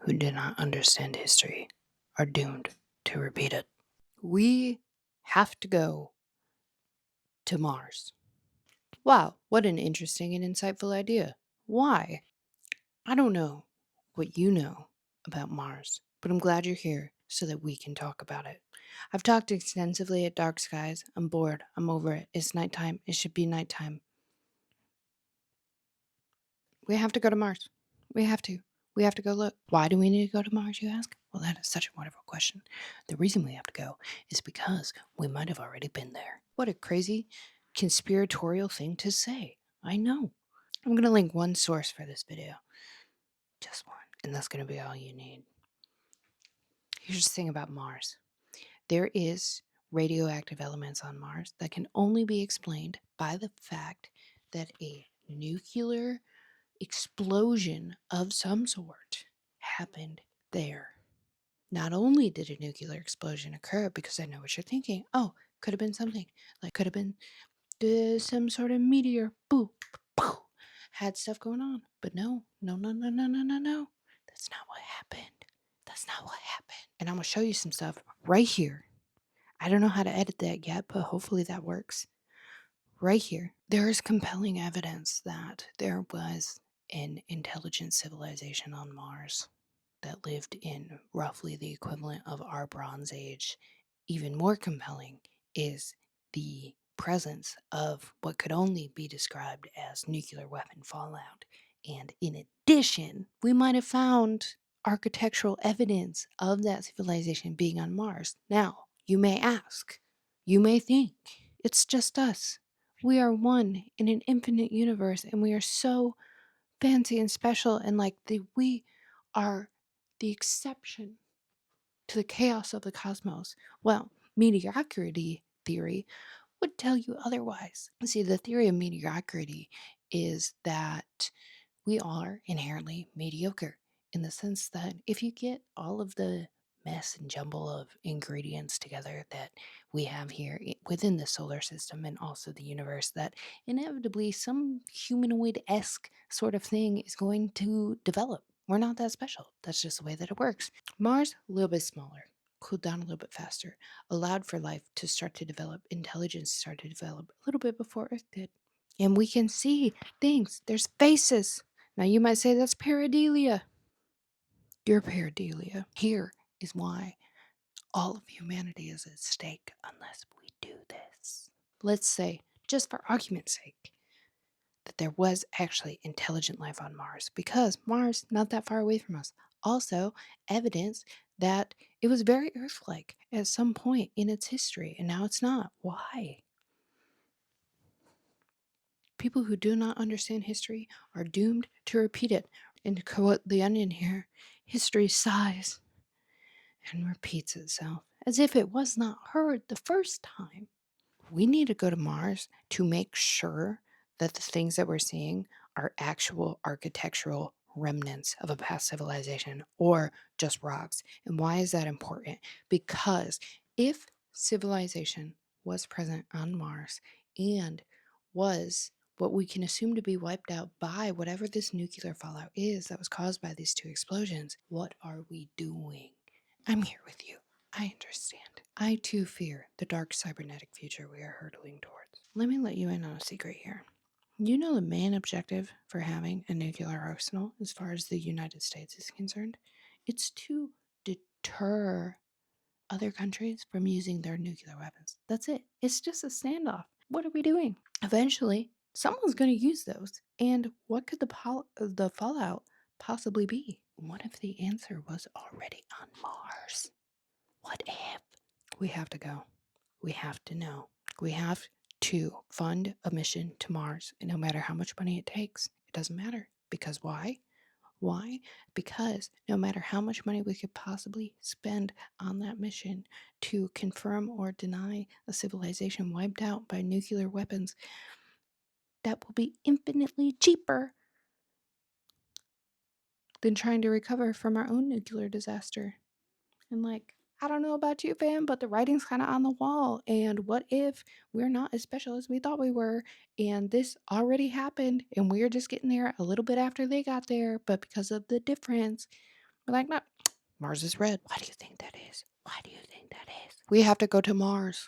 who do not understand history are doomed to repeat it. We have to go to Mars. Wow, what an interesting and insightful idea. Why? I don't know what you know about Mars, but I'm glad you're here so that we can talk about it. I've talked extensively at Dark Skies. I'm bored. I'm over it. It's nighttime. It should be nighttime. We have to go to Mars. We have to. We have to go look. Why do we need to go to Mars, you ask? Well, that is such a wonderful question. The reason we have to go is because we might have already been there. What a crazy conspiratorial thing to say. I know. I'm going to link one source for this video. Just one. And that's going to be all you need. Here's the thing about Mars. There is radioactive elements on Mars that can only be explained by the fact that a nuclear explosion of some sort happened there. Not only did a nuclear explosion occur, because I know what you're thinking. Oh, could have been something. Like, could have been some sort of meteor. Boop, boop, had stuff going on. But no. That's not what happened. That's not what happened. And I'm going to show you some stuff right here. I don't know how to edit that yet, but hopefully that works. Right here, there is compelling evidence that there was an intelligent civilization on Mars that lived in roughly the equivalent of our Bronze Age. Even more compelling is the presence of what could only be described as nuclear weapon fallout. And in addition, we might have found architectural evidence of that civilization being on Mars. Now, you may ask, you may think, it's just us. We are one in an infinite universe, and we are so fancy and special, and we are the exception to the chaos of the cosmos. Well, mediocrity theory would tell you otherwise. See, the theory of mediocrity is that we are inherently mediocre in the sense that if you get all of the mess and jumble of ingredients together that we have here within the solar system and also the universe, that inevitably some humanoid-esque sort of thing is going to develop. We're not that special. That's just the way that it works. Mars, a little bit smaller, cooled down a little bit faster, allowed for life to start to develop, intelligence to start to develop a little bit before Earth did. And we can see things. There's faces. Now you might say that's pareidolia. You're pareidolia. Here is why all of humanity is at stake unless we do this. Let's say, just for argument's sake, that there was actually intelligent life on Mars, because Mars not that far away from us. Also, evidence that it was very Earth-like at some point in its history, and now it's not. Why? People who do not understand history are doomed to repeat it. And to quote The Onion here, history sighs and repeats itself as if it was not heard the first time. We need to go to Mars to make sure that the things that we're seeing are actual architectural remnants of a past civilization or just rocks. And why is that important? Because if civilization was present on Mars and was what we can assume to be wiped out by whatever this nuclear fallout is that was caused by these two explosions, what are we doing? I'm here with you. I understand. I too fear the dark cybernetic future we are hurtling towards. Let me let you in on a secret here. You know the main objective for having a nuclear arsenal, as far as the United States is concerned? It's to deter other countries from using their nuclear weapons. That's it. It's just a standoff. What are we doing? Eventually, someone's going to use those. And what could the fallout possibly be? What if the answer was already on Mars? What if? We have to go. We have to know. We have to fund a mission to Mars. And no matter how much money it takes, it doesn't matter. Because why? Why? Because no matter how much money we could possibly spend on that mission to confirm or deny a civilization wiped out by nuclear weapons, that will be infinitely cheaper than trying to recover from our own nuclear disaster. And I don't know about you, fam, but the writing's kind of on the wall. And what if we're not as special as we thought we were? And this already happened, and we're just getting there a little bit after they got there. But because of the difference, We're like, no, Mars is red. Why do you think that is? Why do you think that is? We have to go to Mars.